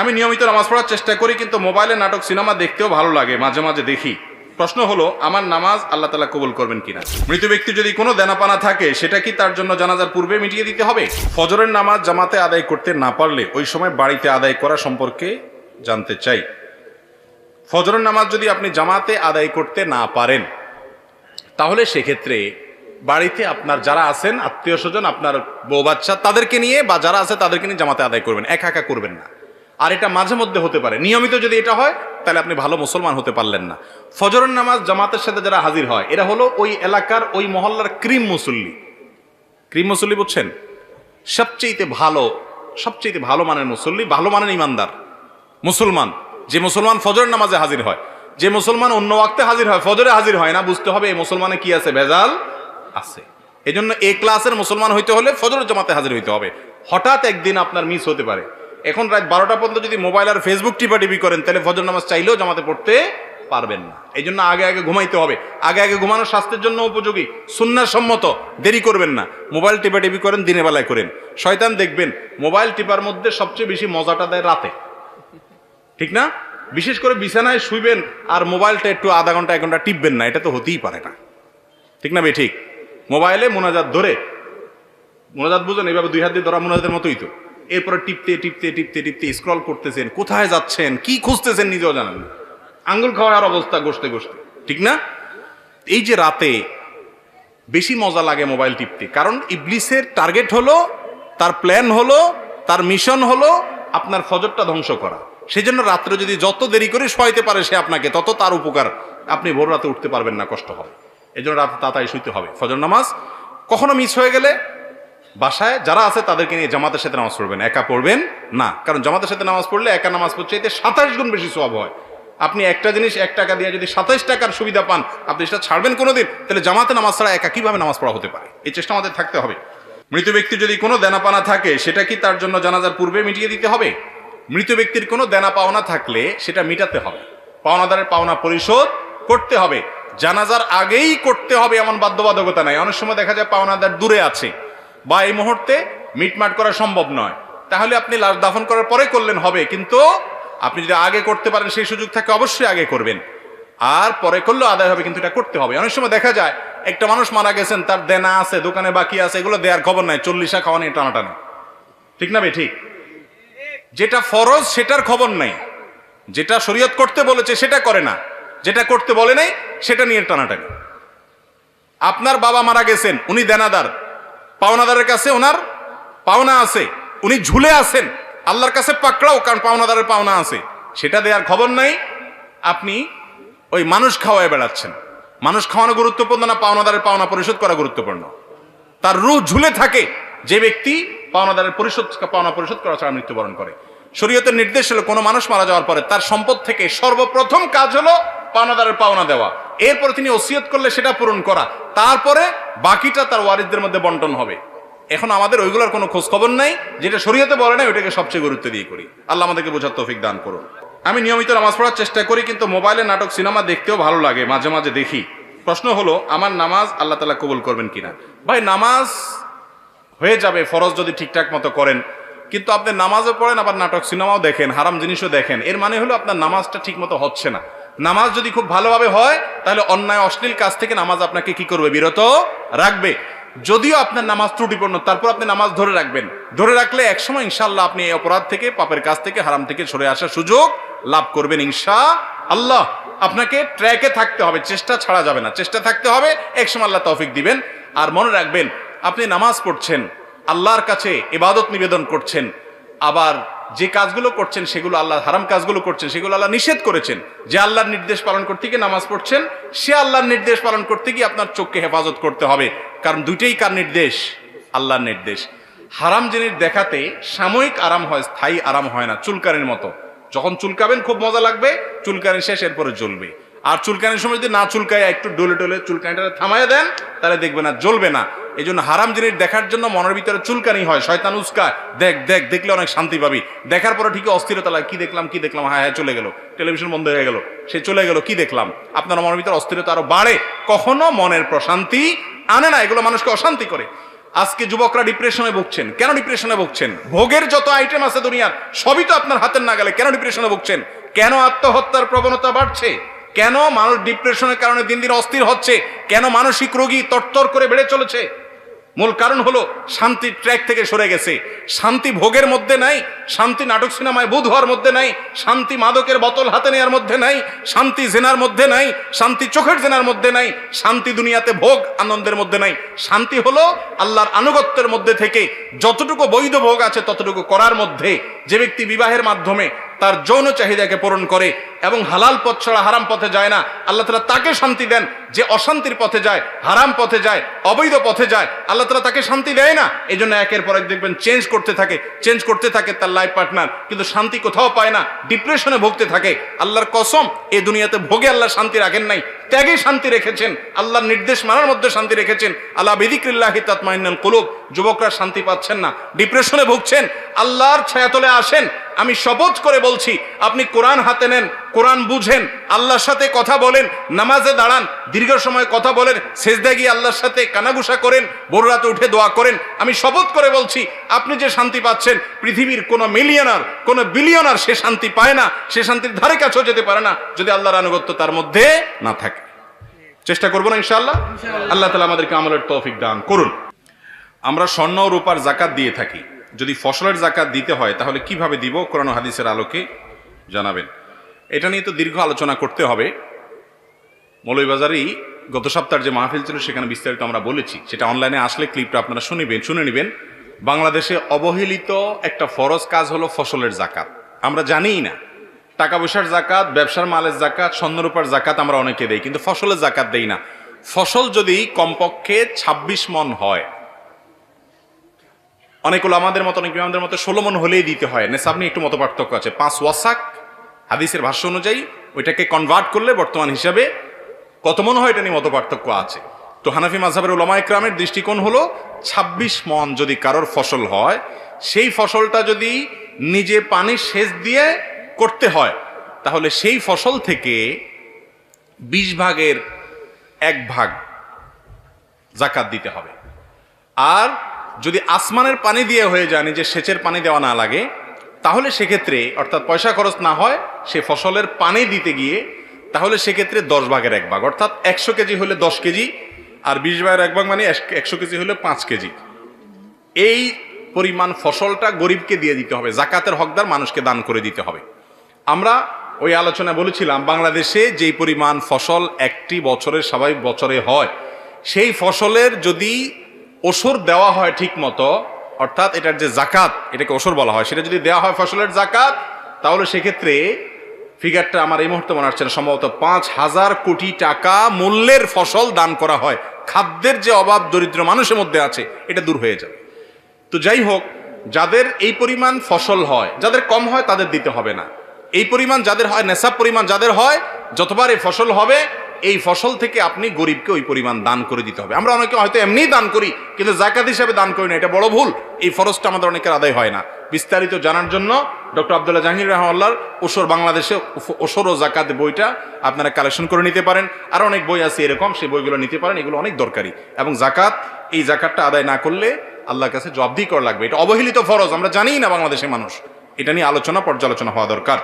আমি নিয়মিত নামাজ পড়ার চেষ্টা করি, কিন্তু মোবাইলে নাটক সিনেমা দেখতেও ভালো লাগে, মাঝে মাঝে দেখি। প্রশ্ন হলো, আমার নামাজ আল্লাহ তাআলা কবুল করবেন কিনা? মৃত ব্যক্তি যদি কোনো দেনাপানা থাকে, সেটা কি তার জন্য জানাজার পূর্বে মিটিয়ে দিতে হবে? ফজরের নামাজ জামাতে আদায় করতে না পারলে ওই সময় বাড়িতে আদায় করা সম্পর্কে জানতে চাই। ফজরের নামাজ যদি আপনি জামাতে আদায় করতে না পারেন, তাহলে সেক্ষেত্রে বাড়িতে আপনার যারা আছেন আত্মীয় স্বজন, আপনার বউ বাচ্চা, তাদেরকে নিয়ে বা যারা আছে তাদেরকে নিয়ে জামাতে আদায় করবেন, একা একা করবেন না। আর এটা মাঝে মধ্যে হতে পারে, নিয়মিত যদি এটা হয় তাহলে আপনি ভালো মুসলমান হতে পারলেন না। ফজরের নামাজ জামাতের সাথে যারা হাজির হয়, এরা হলো ওই এলাকার ওই মহল্লার ক্রিম মুসল্লি। ক্রিম মুসল্লি বুঝছেন? সবচেয়ে ভালো মানের মুসল্লি, ভালো মানের ইমানদার মুসলমান। যে মুসলমান ফজরের নামাজে হাজির হয়, যে মুসলমান অন্য ওয়াক্তে হাজির হয়, ফজরে হাজির হয় না, বুঝতে হবে এই মুসলমানে কি আছে, ভেজাল আছে। এই জন্য এ ক্লাসের মুসলমান হইতে হলে ফজরের জামাতে হাজির হইতে হবে। হঠাৎ একদিন আপনার মিস হতে পারে, এখন রাত 12টা পর্যন্ত যদি মোবাইল আর ফেসবুক টিপাটিপি করেন, তাহলে ফজর নামাজ চাইলেও জামাতে পড়তে পারবেন না। এই জন্য আগে আগে ঘুমাইতে হবে। আগে ঘুমানো স্বাস্থ্যের জন্য উপযোগী, সুন্নাহ সম্মত। দেরি করবেন না। মোবাইল টিপাটিপি করেন, দিনের বেলায় করেন। শয়তান দেখবেন মোবাইল টিপার মধ্যে সবচেয়ে বেশি মজাটা দেয় রাতে, ঠিক না? বিশেষ করে বিছানায় শুইবেন আর মোবাইলটা একটু আধা ঘন্টা 1 ঘন্টা টিপবেন না, এটা তো হতেই পারে না, ঠিক না ভাই? ঠিক। মোবাইলে মোনাজাত ধরে, মোনাজাত বুঝেন, এইভাবে 2 হাত দিয়ে ধরা মোনাজাতের মতোই তো। এরপরে টিপতে স্ক্রল করতেছেন, কোথায় যাচ্ছেন, কি খুঁজতেছেন নিজেও জানেন না, আঙ্গুল খাওয়ার অবস্থা ঘষতে, ঠিক না? এই যে রাতে বেশি মজা লাগে মোবাইল টিপতে, কারণ ইবলিসের টার্গেট হলো, তার প্ল্যান হলো, তার মিশন হলো আপনার ফজরটা ধ্বংস করা। সেই জন্য রাত্রে যদি যত দেরি করে শোয়াইতে পারে সে আপনাকে, তত তার উপকার। আপনি ভোর রাতে উঠতে পারবেন না, কষ্ট হবে। এই জন্য রাতে তাড়াতাড়ি শুইতে হবে। ফজর নামাজ কখনো মিস হয়ে গেলে বাসায় যারা আছে তাদেরকে নিয়ে জামাতের সাথে নামাজ পড়বেন, একা পড়বেন না। কারণ জামাতের সাথে নামাজ পড়লে একা নামাজ পড়ছে এতে 27 গুণ বেশি সওয়াব হয়। আপনি একটা জিনিস 1 টাকা দিয়ে যদি 27 টাকার সুবিধা পান, আপনি সেটা ছাড়বেন কোনোদিন? তাহলে জামাতে নামাজ ছাড়া একা কিভাবে নামাজ পড়া হতে পারে? এই চেষ্টা আমাদের থাকতে হবে। মৃত ব্যক্তি যদি কোনো দেনাপানা থাকে, সেটা কি তার জন্য জানাজার পূর্বে মিটিয়ে দিতে হবে? মৃত ব্যক্তির কোনো দেনা পাওনা থাকলে সেটা মিটাতে হবে, পাওনাদারের পাওনা পরিশোধ করতে হবে। জানাজার আগেই করতে হবে এমন বাধ্যবাধকতা নাই। অনেক সময় দেখা যায় পাওনাদার দূরে আছে বা এই মুহূর্তে মিটমাট করা সম্ভব নয়, তাহলে আপনি লাশ দাফন করার পরে করলেন হবে, কিন্তু আপনি যদি আগে করতে পারেন, সেই সুযোগ থাকে, অবশ্যই আগে করবেন। আর পরে করলেও আদায় হবে, কিন্তু এটা করতে হবে। অনেক সময় দেখা যায় একটা মানুষ মারা গেছেন, তার দেনা আছে, দোকানে বাকি আছে, এগুলো দেওয়ার খবর নাই, 40 খাওয়া নিয়ে টানাটানি, ঠিক না ভাই? ঠিক। যেটা ফরজ সেটার খবর নাই, যেটা শরীয়ত করতে বলেছে সেটা করে না, যেটা করতে বলে নাই সেটা নিয়ে টানাটানি। আপনার বাবা মারা গেছেন, উনি দেনাদার, পাওনাদারের কাছে ওনার পাওনা আছে, উনি ঝুলে আছেন, আল্লাহর কাছে পাকড়াও, কারণ পাওনাদারের পাওনা আছে, সেটা দেওয়ার খবর নাই। আপনি ওই মানুষ খাওয়ায় বেড়াচ্ছেন। মানুষ খাওয়ানো গুরুত্বপূর্ণ না পাওনাদারের পাওনা পরিশোধ করা গুরুত্বপূর্ণ? তার রূহ ঝুলে থাকে যে ব্যক্তি পাওনাদারের পাওনা পরিশোধ করা ছাড়া মৃত্যুবরণ করে। শরীয়তের নির্দেশ হলো কোনো মানুষ মারা যাওয়ার পরে তার সম্পদ থেকে সর্বপ্রথম কাজ হলো পাওনাদারের পাওনা দেওয়া। এরপরে তিনি ওসিয়ত করলে সেটা পূরণ করা, তারপরে বাকিটা তার ওয়ারিসদের মধ্যে বন্টন হবে। এখন আমাদের ওইগুলোর কোনো খোঁজ খবর নাই, যেটা শরীয়তে বলে না ওইটাকে সবচেয়ে গুরুত্ব দিয়ে করি। আল্লাহ আমাদেরকে বোঝার তৌফিক দান করুন। আমি নিয়মিত নামাজ পড়ার চেষ্টা করি, কিন্তু মোবাইলে নাটক সিনেমা দেখতেও ভালো লাগে, মাঝে মাঝে দেখি। প্রশ্ন হলো, আমার নামাজ আল্লাহ তাআলা কবুল করবেন কিনা? ভাই, নামাজ হয়ে যাবে ফরজ যদি ঠিকঠাক মতো করেন, কিন্তু আপনি নামাজও পড়েন আবার নাটক সিনেমাও দেখেন, হারাম জিনিসও দেখেন, এর মানে হলো আপনার নামাজটা ঠিক মতো হচ্ছে না। নামাজ যদি খুব ভালোভাবে হয়, তাহলে অন্যায় অশ্লীল কাজ থেকে নামাজ আপনাকে কি করবে? বিরত রাখবে। যদিও আপনার নামাজ ত্রুটিপূর্ণ, তারপর আপনি নামাজ ধরে রাখবেন। ধরে রাখলে একসময় ইনশাআল্লাহ আপনি এই অপরাধ থেকে, পাপের কাজ থেকে, হারাম থেকে সরে আসার সুযোগ লাভ করবেন ইনশাআল্লাহ। আপনাকে ট্র্যাকে থাকতে হবে, চেষ্টা ছাড়া যাবে না, চেষ্টা থাকতে হবে, একসময় আল্লাহ তৌফিক দিবেন। আর মনে রাখবেন, আপনি নামাজ পড়ছেন, আল্লাহর কাছে ইবাদত নিবেদন করছেন, আবার যে কাজগুলো করছেন সেগুলো আল্লাহ, হারাম কাজগুলো করছেন সেগুলো আল্লাহ নিষেধ করেছেন। যে আল্লাহর নির্দেশ পালন করতে গিয়ে নামাজ পড়ছেন, সে আল্লাহর নির্দেশ পালন করতে গিয়ে আপনার চোখকে হেফাজত করতে হবে, কারণ দুইটাই কার নির্দেশ? আল্লাহর নির্দেশ। হারাম জিনিস দেখাতে সাময়িক আরাম হয়, স্থায়ী আরাম হয় না। চুলকানির মতো, যখন চুলকাবেন খুব মজা লাগবে, চুলকানি শেষ, এরপরে জ্বলবে। আর চুলকানির সময় যদি না চুলকায়, একটু ডলে ডলে চুলকানিটা থামাইয়া দেন, তাহলে দেখবে না, জ্বলবে না। এই জন্য হারাম জিনিস দেখার জন্য মনের ভিতরে চুলকানি হয়, শয়তান উস্কায়, দেখ দেখ, দেখলে অনেক শান্তি পাবি, দেখার পরে ঠিকই অস্থিরতা লাগে, কি দেখলাম, হ্যাঁ হ্যাঁ চলে গেল, টেলিভিশন বন্ধ হয়ে গেল, সে চলে গেল, কি দেখলাম। আপনার মনের ভিতরে অস্থিরতা আরো বাড়ে, কখনো মনের প্রশান্তি আনে না, এগুলো মানুষকে অশান্তি করে। আজকে যুবকরা ডিপ্রেশনে ভুগছেন। কেন ডিপ্রেশনে ভুগছেন? ভোগের যত আইটেম আছে দুনিয়ার সবই তো আপনার হাতের নাগালে। কেন ডিপ্রেশনে ভুগছেন? কেন আত্মহত্যার প্রবণতা বাড়ছে? কেন মানুষ ডিপ্রেশনের কারণে দিন দিন অস্থির হচ্ছে? কেন মানসিক রোগী তরতর করে বেড়ে চলেছে? মূল কারণ হলো শান্তির ট্র্যাক থেকে সরে গেছে। শান্তি ভোগের মধ্যে নাই, শান্তি নাটক সিনেমায় বুধ হওয়ার মধ্যে নাই, শান্তি মাদকের বোতল হাতে নেওয়ার মধ্যে নাই, শান্তি জেনার মধ্যে নাই, শান্তি চোখের জেনার মধ্যে নাই, শান্তি দুনিয়াতে ভোগ আনন্দের মধ্যে নাই। শান্তি হলো আল্লাহর আনুগত্যের মধ্যে থেকে যতটুকু বৈধ ভোগ আছে ততটুকু করার মধ্যে। যে ব্যক্তি বিবাহের মাধ্যমে তার যৌন চাহিদাকে পূরণ করে এবং হালাল পথ ছাড়া হারাম পথে যায় না, আল্লাহ তাআলা তাকে শান্তি দেন। যে অশান্তির পথে যায়, হারাম পথে যায়, অবৈধ পথে যায়, আল্লাহ তাআলা তাকে শান্তি দেয় না। এই জন্য একের পর এক দেখবেন চেঞ্জ করতে থাকে তার লাইফ পার্টনার, কিন্তু শান্তি কোথাও পায় না, ডিপ্রেশনে ভুগতে থাকে। আল্লাহর কসম, এই দুনিয়াতে ভোগে আল্লাহ শান্তি রাখেন নাই, ত্যাগে শান্তি রেখেছেন, আল্লাহর নির্দেশ মানার মধ্যে শান্তি রেখেছেন। আলা বিযিক্রিল্লাহি তাতমাইন্নুল কুলুব। যুবকরা শান্তি পাচ্ছেন না, ডিপ্রেশনে ভুগছেন, আল্লাহর ছায়াতলে আসেন। আমি শপথ করে বলছি, আপনি কোরআন হাতে নেন, কোরআন বুঝেন, আল্লাহর সাথে কথা বলেন, নামাজে দাঁড়ান, দীর্ঘ সময় কথা বলেন, সেজদায় গিয়ে আল্লাহর সাথে কানাঘুষা করেন, ভোর রাতে উঠে দোয়া করেন। আমি শপথ করে বলছি, আপনি যে শান্তি পাচ্ছেন, পৃথিবীর কোনো মিলিয়নার, কোনো বিলিয়নার সে শান্তি পায় না, সে শান্তির ধারে কাছেও যেতে পারে না যদি আল্লাহর আনুগত্য তার মধ্যে না থাকে। চেষ্টা করবো না ইনশাআল্লাহ? আল্লাহ তাআলা আমাদেরকে আমলের তৌফিক দান করুন। আমরা স্বর্ণ ও রূপার জাকাত দিয়ে থাকি, যদি ফসলের জাকাত দিতে হয় তাহলে কিভাবে দিব, কোরআন ও হাদিসের আলোকে জানাবেন। এটা নিয়ে তো দীর্ঘ আলোচনা করতে হবে। মৌলভীবাজারেই গত সপ্তাহের যে মাহফিল ছিল সেখানে বিস্তারিত আমরা বলেছি, সেটা অনলাইনে আসলে ক্লিপটা আপনারা শুনে নেবেন। বাংলাদেশে অবহেলিত একটা ফরজ কাজ হলো ফসলের জাকাত। আমরা জানিই না, টাকা পয়সার জাকাত, ব্যবসার মালের জাকাত, স্বর্ণরূপার জাকাত আমরা অনেকে দেই, কিন্তু ফসলের জাকাত দেই না। ফসল যদি কমপক্ষে 26 মণ হয়, অনেক আমাদের মতো, অনেক আমাদের মতো 16 মণ হলেই দিতে হয়। নেশাব নিয়ে একটু মত পার্থক্য আছে। 5 ওয়াসাক হাদিসের ভাষ্য অনুযায়ী ওইটাকে কনভার্ট করলে বর্তমান হিসাবে কত মণ হয় এটা নিয়ে মত পার্থক্য আছে। তো হানাফি মাযহাবের উলামায়ে কেরামের দৃষ্টিকোণ হলো 26 মণ যদি কারোর ফসল হয়, সেই ফসলটা যদি নিজে পানি সেচ দিয়ে করতে হয় তাহলে সেই ফসল থেকে 20 ভাগের 1 ভাগ জাকাত দিতে হবে। আর যদি আসমানের পানি দিয়ে হয়ে যায়, নিজে সেচের পানি দেওয়া না লাগে, তাহলে সেক্ষেত্রে অর্থাৎ পয়সা খরচ না হয় সে ফসলের পানি দিতে গিয়ে, তাহলে সেক্ষেত্রে 10 ভাগের 1 ভাগ, অর্থাৎ 100 কেজি হলে 10 কেজি, আর 20 ভাগের 1 ভাগ মানে 100 কেজি হলে 5 কেজি। এই পরিমাণ ফসলটা গরিবকে দিয়ে দিতে হবে, জাকাতের হকদার মানুষকে দান করে দিতে হবে। আমরা ওই আলোচনা বলেছিলাম, বাংলাদেশে যেই পরিমাণ ফসল একটি বছরের স্বাভাবিক বছরে হয়, সেই ফসলের যদি ওসর দেওয়া হয় ঠিক মতো, অর্থাৎ এটার যে জাকাত, এটাকে ওসর বলা হয়, সেটা যদি দেওয়া হয় ফসলের জাকাত, তাহলে সেক্ষেত্রে ফিগারটা আমার এই মুহূর্তে মনে আসছে না, সম্ভবত 5,000 কোটি টাকা মূল্যের ফসল দান করা হয়। খাদ্যের যে অভাব দরিদ্র মানুষের মধ্যে আছে এটা দূর হয়ে যাবে। তো যাই হোক, যাদের এই পরিমাণ ফসল হয়, যাদের কম হয় তাদের দিতে হবে না। এই পরিমাণ যাদের হয়, নেশাব পরিমাণ যাদের হয়, যতবার এই ফসল হবে এই ফসল থেকে আপনি গরিবকে ওই পরিমাণ দান করে দিতে হবে। আমরা অনেকে হয়তো এমনিই দান করি, কিন্তু জাকাত হিসাবে দান করি না, এটা বড় ভুল। এই ফরজটা আমাদের অনেকের আদায় হয় না। বিস্তারিত জানার জন্য ডক্টর আব্দুল্লাহ জাহাঙ্গীর রাহমাহুল্লাহর ওসর বাংলাদেশে ওসর ও জাকাত বইটা আপনারা কালেকশন করে নিতে পারেন। আর অনেক বই আছে এরকম, সেই বইগুলো নিতে পারেন, এগুলো অনেক দরকারি। এবং জাকাত, এই জাকাতটা আদায় না করলে আল্লাহর কাছে জবাবদিহি করা লাগবে। এটা অবহেলিত ফরজ, আমরা জানিই না বাংলাদেশের মানুষ। এটা নিয়ে আলোচনা, পর্যালোচনা হওয়া দরকার।